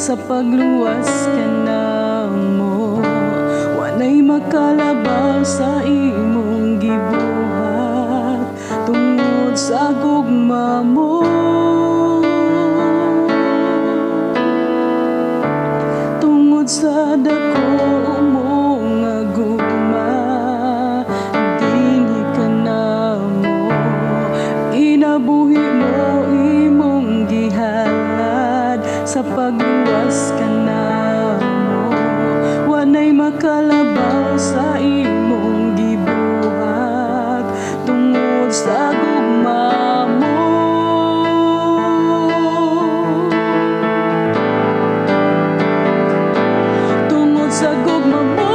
sa pagluwas ka namo. Wanay makalabaw sa imong gibuhat tungod sa gugma mo. Tungod sa dako mo nga gugma, dinhi ka namo. Inabuhi mo imong gihalad sa pagluwas ka namo. Wanay makalabaw sa imong gibuhat tungod sa gugma mo. Tungod sa gugma mo,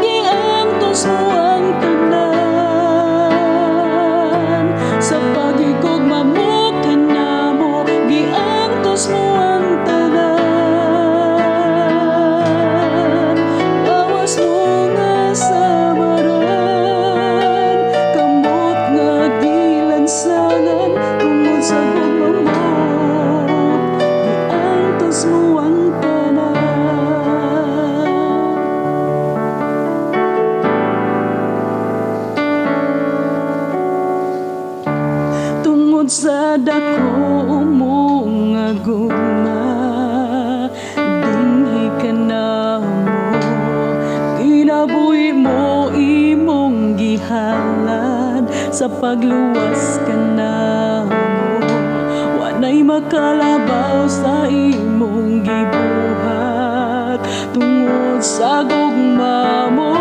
giantos mo ang tanan. Sa pagigugma mo kanamo, giantos mo ang tanan. Bawas mo nga samaran, kamot nga gilansangan. Tungod sa gugma mo, giantos mo ang tanan. Tungod sa dako mo nga gugma, dinhi ka namo. Kinabuhi mo imong gihalad sa pagluwas ka namo. Wanay makalabaw sa imong gibuhat tungod sa gugma mo.